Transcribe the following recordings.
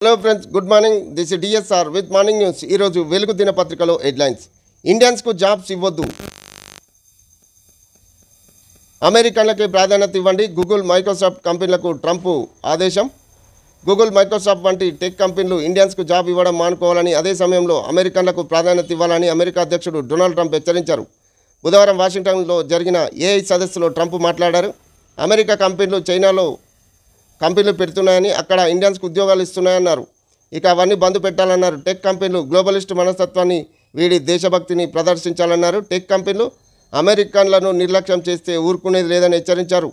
Hello friends, good morning. This is DSR with morning news. ఈరోజు వెలుగు దినపత్రికలో headlines. ఇండియన్స్కు jobs ఇవ్వద్దు, అమెరికన్లకే ప్రాధాన్యత ఇవ్వండి. గూగుల్, మైక్రోసాఫ్ట్ కంపెనీలకు ట్రంప్ ఆదేశం. గూగుల్, మైక్రోసాఫ్ట్ వంటి టెక్ కంపెనీలు ఇండియన్స్కు జాబ్ ఇవ్వడం మానుకోవాలని, అదే సమయంలో అమెరికన్లకు ప్రాధాన్యత ఇవ్వాలని అమెరికా అధ్యక్షుడు డొనాల్డ్ ట్రంప్ హెచ్చరించారు. బుధవారం వాషింగ్టన్లో జరిగిన ఏఐ సదస్సులో ట్రంప్ మాట్లాడారు. అమెరికా కంపెనీలు చైనాలో కంపెనీలు పెడుతున్నాయని, అక్కడ ఇండియన్స్కు ఉద్యోగాలు ఇస్తున్నాయన్నారు. ఇక అవన్నీ బంద్ పెట్టాలన్నారు. టెక్ కంపెనీలు గ్లోబలిస్ట్ మనస్తత్వాన్ని వీడి దేశభక్తిని ప్రదర్శించాలన్నారు. టెక్ కంపెనీలు అమెరికన్లను నిర్లక్ష్యం చేస్తే ఊరుకునేది లేదని హెచ్చరించారు.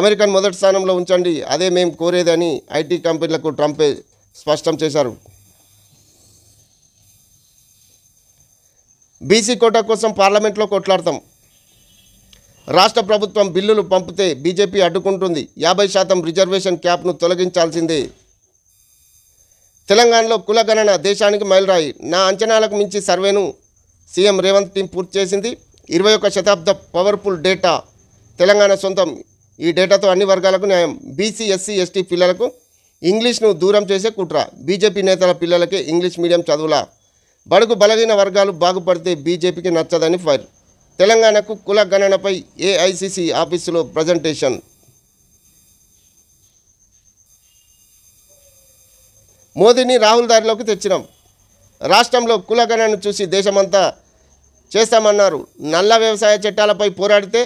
అమెరికన్ మొదటి స్థానంలో ఉంచండి, అదే మేము కోరేదని ఐటీ కంపెనీలకు ట్రంప్ స్పష్టం చేశారు. బీసీ కోటా కోసం పార్లమెంట్లో కొట్లాడతాం. రాష్ట్ర ప్రభుత్వం బిల్లులు పంపితే బీజేపీ అడ్డుకుంటుంది. 50% రిజర్వేషన్ క్యాప్ను తొలగించాల్సిందే. తెలంగాణలో కులగణన దేశానికి మైలురాయి. నా అంచనాలకు మించి సర్వేను సీఎం రేవంత్ టీం పూర్తి చేసింది. 21వ శతాబ్ద పవర్ఫుల్ డేటా తెలంగాణ సొంతం. ఈ డేటాతో అన్ని వర్గాలకు న్యాయం. బీసీ, ఎస్సీ, ఎస్టీ పిల్లలకు ఇంగ్లీష్ను దూరం చేసే కుట్ర. బీజేపీ నేతల పిల్లలకే ఇంగ్లీష్ మీడియం చదువులా. బడుగు బలహీన వర్గాలు బాగుపడితే బీజేపీకి నచ్చదని ఫైర్. తెలంగాణకు కుల గణనపై ఏఐసిసి ఆఫీసులో ప్రజెంటేషన్. మోదీని రాహుల్ దారిలోకి తెచ్చినాం. రాష్ట్రంలో కుల గణనను చూసి దేశమంతా చేస్తామన్నారు. నల్ల వ్యవసాయ చట్టాలపై పోరాడితే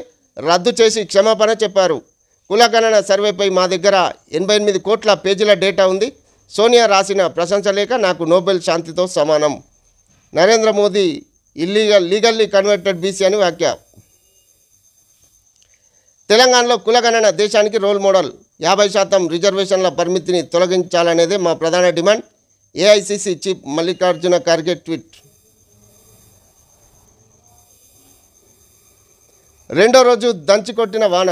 రద్దు చేసి క్షమాపణ చెప్పారు. కుల గణన సర్వేపై మా దగ్గర 88 కోట్ల పేజీల డేటా ఉంది. సోనియా రాసిన ప్రశంస లేఖ నాకు నోబెల్ శాంతితో సమానం. Narendra Modi legally converted BC అని వ్యాఖ్య. తెలంగాణలో కులగణన దేశానికి రోల్ మోడల్. 50% రిజర్వేషన్ల పరిమితిని తొలగించాలనేదే మా ప్రధాన demand. AICC chief Mallikarjuna Kharge tweet. రెండో రోజు దంచికొట్టిన వాన.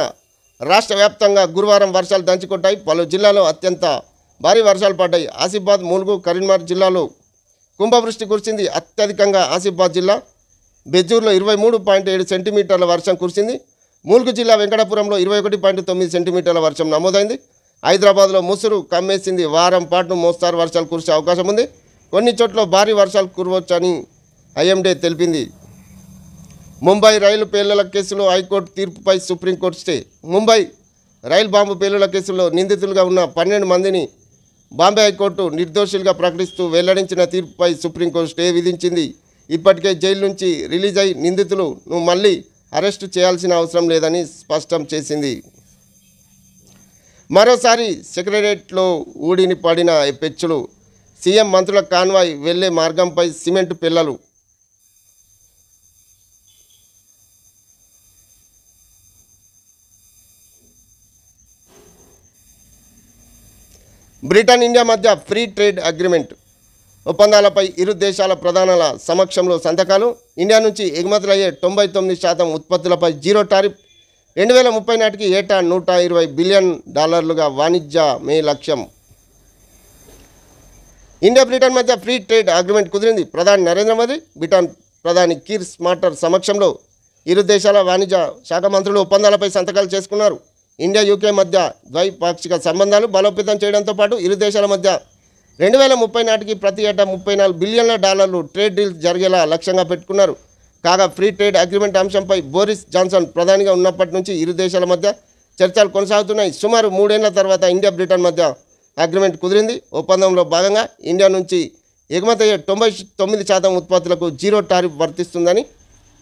రాష్ట్ర వ్యాప్తంగా గురువారం వర్షాలు దంచికొట్టాయి. పలు జిల్లాలో అత్యంత భారీ వర్షాలు పడ్డాయి. ఆసిఫాబాద్, ములుగు, కరీంనగర్ జిల్లాలో కుంభవృష్టి కురిసింది. అత్యధికంగా ఆసిఫాబాద్ జిల్లా బెజ్జూర్లో 23.7 సెంటీమీటర్ల వర్షం కురిసింది. ములుగు జిల్లా వెంకటాపురంలో 21.9 సెంటీమీటర్ల వర్షం నమోదైంది. హైదరాబాద్లో ముసురు కమ్మేసింది. వారం పాటు మోస్తారు వర్షాలు కురిసే అవకాశం ఉంది. కొన్ని చోట్ల భారీ వర్షాలు కురవచ్చని ఐఎండీ తెలిపింది. ముంబై రైలు పేలుళ్ల కేసులో హైకోర్టు తీర్పుపై సుప్రీంకోర్టు స్టే. ముంబై రైలు బాంబు పేలుళ్ల కేసులో నిందితులుగా ఉన్న 12 మందిని బాంబే హైకోర్టు నిర్దోషులుగా ప్రకటిస్తూ వెల్లడించిన తీర్పుపై సుప్రీంకోర్టు స్టే విధించింది. ఇప్పటికే జైలు నుంచి రిలీజ్ అయి నిందితులను మళ్ళీ అరెస్టు చేయాల్సిన అవసరం లేదని స్పష్టం చేసింది. మరోసారి సెక్రటేరియట్లో ఊడిని పడిన పెచ్చులు. సీఎం మంత్రుల కాన్వాయ్ వెళ్లే మార్గంపై సిమెంటు పిల్లలు. బ్రిటన్, ఇండియా మధ్య ఫ్రీ ట్రేడ్ అగ్రిమెంట్ ఒప్పందాలపై ఇరు దేశాల ప్రధానుల సమక్షంలో సంతకాలు. ఇండియా నుంచి ఎగుమతులయ్యే 99% ఉత్పత్తులపై జీరో టారిఫ్. 2030 నాటికి ఏటా $120 బిలియన్ వాణిజ్యమే లక్ష్యం. ఇండియా, బ్రిటన్ మధ్య ఫ్రీ ట్రేడ్ అగ్రిమెంట్ కుదిరింది. ప్రధాని నరేంద్ర మోదీ, బ్రిటన్ ప్రధాని కీర్ స్మార్టర్ సమక్షంలో ఇరు దేశాల వాణిజ్య శాఖ మంత్రులు ఒప్పందాలపై సంతకాలు చేసుకున్నారు. ఇండియా, యూకే మధ్య ద్వైపాక్షిక సంబంధాలు బలోపేతం చేయడంతో పాటు ఇరు దేశాల మధ్య 2030 నాటికి ప్రతి ఏటా $34 బిలియన్ల ట్రేడ్ డీల్స్ జరిగేలా లక్ష్యంగా పెట్టుకున్నారు. కాగా ఫ్రీ ట్రేడ్ అగ్రిమెంట్ అంశంపై బోరిస్ జాన్సన్ ప్రధానిగా ఉన్నప్పటి నుంచి ఇరు దేశాల మధ్య చర్చలు కొనసాగుతున్నాయి. సుమారు 3 ఏళ్ల తర్వాత ఇండియా, బ్రిటన్ మధ్య అగ్రిమెంట్ కుదిరింది. ఒప్పందంలో భాగంగా ఇండియా నుంచి ఎగుమతయ్యే 99% ఉత్పత్తులకు జీరో టారిఫ్ వర్తిస్తుందని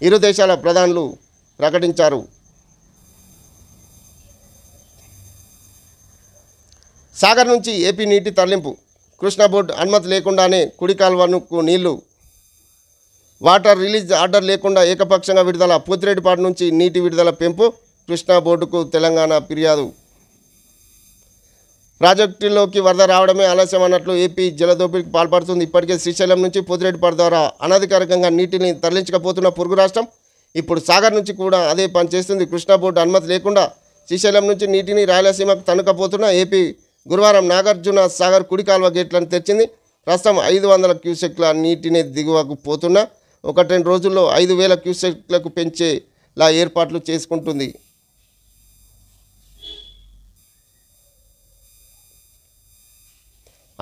ఇరు దేశాల ప్రధానులు ప్రకటించారు. సాగర్ నుంచి ఏపీ నీటి తరలింపు. కృష్ణా బోర్డు అనుమతి లేకుండానే కుడి కాల్వకు నీళ్లు. వాటర్ రిలీజ్ ఆర్డర్ లేకుండా ఏకపక్షంగా విడుదల. పోతిరెడ్డిపాడు నుంచి నీటి విడుదల పెంపు. కృష్ణా బోర్డుకు తెలంగాణ ఫిర్యాదు. ప్రాజెక్టులోకి వరద రావడమే ఆలస్యం అన్నట్లు ఏపీ జలదోపిడికి పాల్పడుతుంది. ఇప్పటికే శ్రీశైలం నుంచి పోతిరెడ్డిపాడు ద్వారా అనధికారికంగా నీటిని తరలించకపోతున్న పొరుగు రాష్ట్రం ఇప్పుడు సాగర్ నుంచి కూడా అదే పని చేస్తుంది. కృష్ణా బోర్డు అనుమతి లేకుండా శ్రీశైలం నుంచి నీటిని రాయలసీమకు తనుకపోతున్న ఏపీ గురువారం నాగార్జున సాగర్ కుడి కాల్వ గేట్లను తెరిచింది. ప్రస్తుతం 500 క్యూసెక్ల నీటిని దిగువకు పోతున్న 1-2 రోజుల్లో 5,000 క్యూసెక్లకు పెంచేలా ఏర్పాట్లు చేసుకుంటుంది.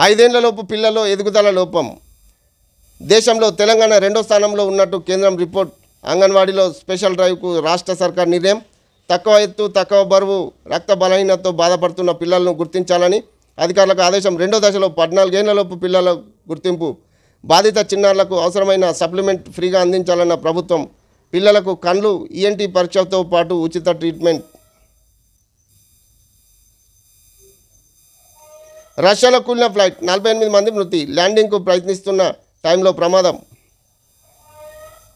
5 ఏళ్లలోపు పిల్లల్లో ఎదుగుదల లోపం. దేశంలో తెలంగాణ 2వ స్థానంలో ఉన్నట్టు కేంద్రం రిపోర్ట్. అంగన్వాడీలో స్పెషల్ డ్రైవ్కు రాష్ట్ర సర్కార్ నిర్ణయం. తక్కువ ఎత్తు, తక్కువ బరువు, రక్త బలహీనతతో బాధపడుతున్న పిల్లలను గుర్తించాలని అధికారులకు ఆదేశం. 2వ దశలో 14 ఏళ్లలోపు పిల్లల గుర్తింపు. బాధిత చిన్నారులకు అవసరమైన సప్లిమెంట్ ఫ్రీగా అందించాలన్న ప్రభుత్వం. పిల్లలకు కండ్లు, ఈఎన్టీ పరీక్షతో పాటు ఉచిత ట్రీట్మెంట్. రష్యాలో కూలిన ఫ్లైట్, 48 మంది మృతి. ల్యాండింగ్కు ప్రయత్నిస్తున్న టైంలో ప్రమాదం.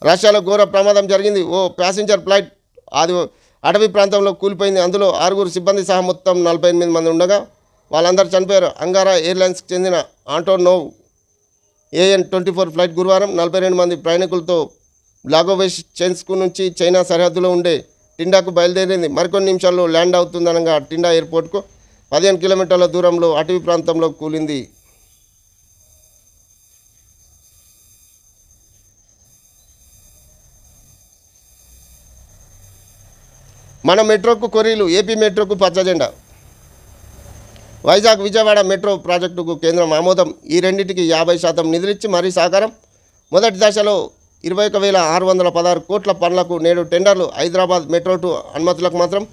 రష్యాలో ఘోర ప్రమాదం జరిగింది. ఓ ప్యాసింజర్ ఫ్లైట్ అడవి ప్రాంతంలో కూలిపోయింది. అందులో 6 సిబ్బంది సహా మొత్తం 48 మంది ఉండగా వాళ్ళందరూ చనిపోయారు. అంగారా ఎయిర్లైన్స్కి చెందిన ఆంటోనోవ్ AN-24 ఫ్లైట్ గురువారం 42 మంది ప్రయాణికులతో బ్లాగోవెస్చెన్స్క్ నుంచి చైనా సరిహద్దులో ఉండే టిండాకు బయలుదేరింది. మరికొన్ని నిమిషాల్లో ల్యాండ్ అవుతుందనగా టిండా ఎయిర్పోర్ట్కు 15 కిలోమీటర్ల దూరంలో అటవీ ప్రాంతంలో కూలింది. మన మెట్రోకు కొరీలు, ఏపీ మెట్రోకు పచ్చజెండా. వైజాగ్ విజయవాడ మెట్రో ప్రాజెక్టుకు కేంద్రం ఆమోదం. ఈ రెండింటికి 50% నిధులిచ్చి మరీ సహకారం. మొదటి దశలో 21,616 కోట్ల పనులకు నేడు టెండర్లు. హైదరాబాద్ మెట్రో 2 అనుమతులకు మాత్రం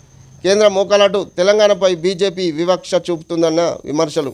కేంద్రం మోకాలాటు. తెలంగాణపై బీజేపీ వివక్ష చూపుతుందన్న విమర్శలు.